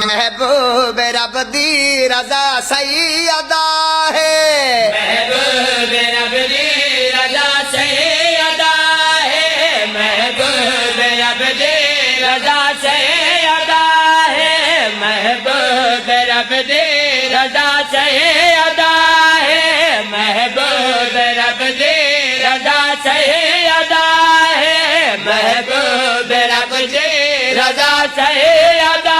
محبوب رب دی رضا سیدہ ہے، محبوب رب دی رضا سیدہ ہے، محبوب رب دی رضا سیدہ ہے، محبوب رب دی رضا سیدہ ہے، محبوب رب دی رضا سیدہ ہے، محبوب رب دی رضا سیدہ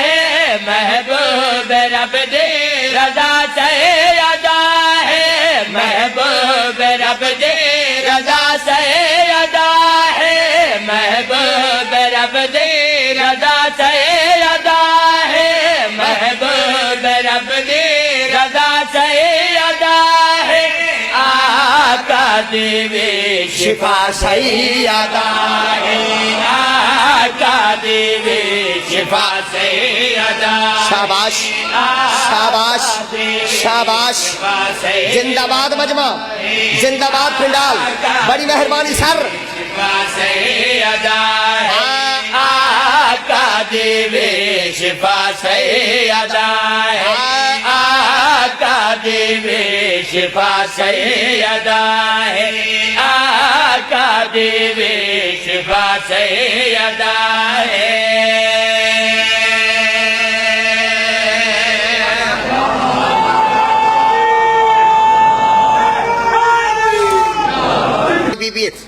ہے، محبوب رب دی رضا سیدہ ہے، محبوب رب دی رضا سیدہ ہے، محبوب رب دی رضا سیدہ ہے، محبوب رب دی رضا سیدہ ہے، آقا دی شفا سیدہ ہے، آقا دی شفا سیدہ، شاباش شاباش شاباش، زندہ باد مجمع، زندہ باد پنڈال، بڑی مہربانی سر، شفا سیدہ ہے، آقا دی شفا سیدہ ہے، آقا دی شفا سیدہ ہے، آقا دی شفا سیدہ ہے۔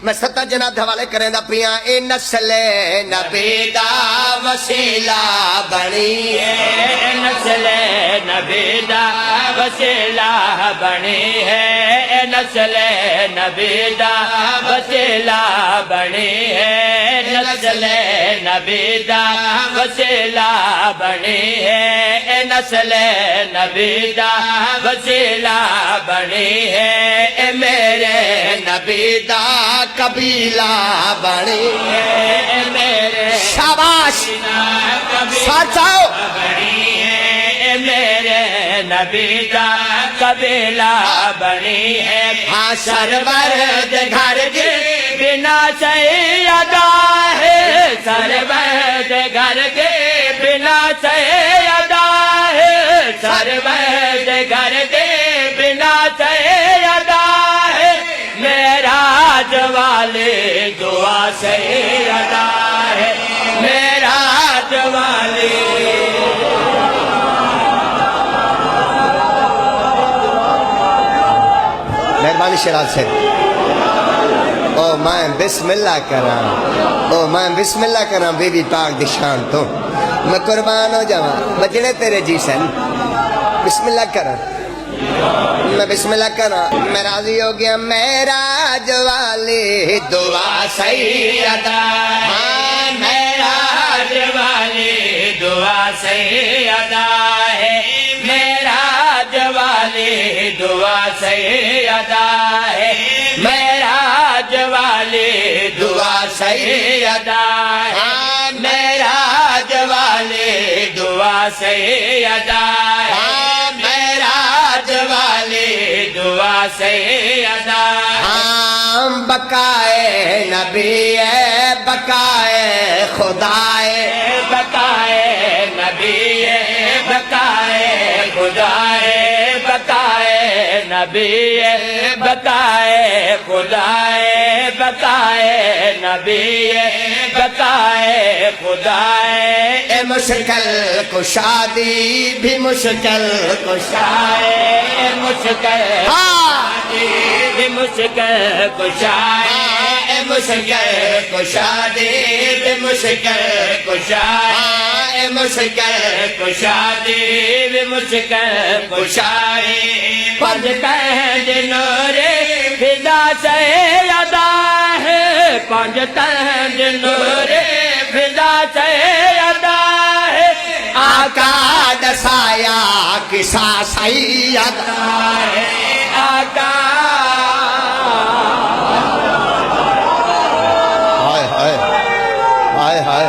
میں ستر جناب حوالے کریں دا پریاں، اے نسل نبی دا وسیلہ بنی ہے، اے نسل نبی دا وسیلہ بنی ہے، اے نسل نبی دا وسیلہ بنی ہے، نسل نبی دا وسیلہ بنی ہے، اے نسل نبی دا وسیلہ بنی ہے، اے میرے نبی دا قبیلہ بنی ہے، اے میرے شاباش کبھی ساتھ آؤ، بنی ہے، اے میرے نبی دا قبیلہ بنی ہے، ہاں سرورد گھر کے بنا سیدہ ہے، سرورد گھر کے بنا سیدہ ہے، سرورد گھر کے بنا سیدہ ہے، معراج والے دعا سیدہ ہے، معراج والے مہربانی شیراز سے، او میں بسم اللہ کراں، او میں بسم اللہ کراں بی بی پاک دی شان تو میں قربان ہو جاواں بجنے تیرے جی سن، بسم اللہ کراں، میں بسم اللہ کراں، میں راضی ہو گیا معراج والی دعا سیدہ، ہاں معراج والی دعا سیدہ ہے، معراج والی دعا سیدہ ہے، معراج والی دعا سیدہ ہے، معراج والی دعا سیدہ ہے، معراج والی دعا سیدہ ہے، بقائے نبی ہے بقائے خدائے، بقائے نبی ہے بقائے خدائے، بقائے نبی ہے بقائے خدائے، بقائے نبی ہے بقائے خدائے، اے مشکل کشادی بھی مشکل کشائے، اے مشکل ہاں بھی مشکل کشائے، اے مشکل کشادی بھی مشکل کشائے، اے مشکل کشادی بھی مشکل کشائے، پد تہج نور فضا سیدہ ہے، پد تہج نور فضا سیدہ ہے، آقا دسایا کسا سیدہ ہے آقا ہائے ہائے ہائے ہائے،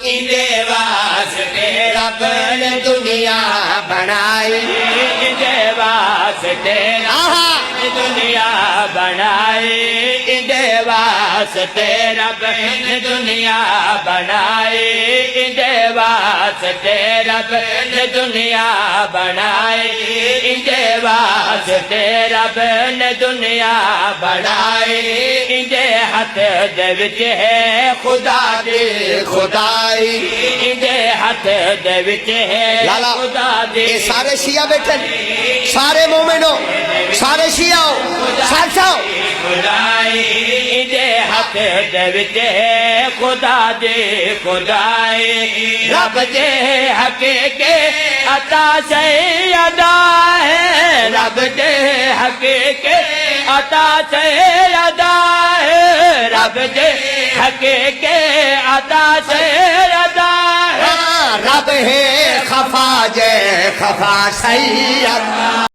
اندے واسطے رب نے دنیا بنائی، اندے واسطے رب نے دنیا بنائی، اندے واسطے واسطے رب نے دنیا بنائی دے واسطے رب نے دنیا بنائی دے واسطے رب نے دنیا بنائی دے ہاتھ دے وچ ہے خدا دی خدائی دے ہاتھ دے وچ ہے لالا خدا دی یہ سارے شیعہ بیٹھے سارے مومنوں سارے شیعہ سالساؤ خدائی دے ہاتھ دے وچ ہے خدا دی خدائی رب دے حق کے عطا سیدہ ہے رب دے حق کے عطا سیدہ ہے رب دے حق کے عطا سیدہ ہے رب ہے خفا جے خفا سید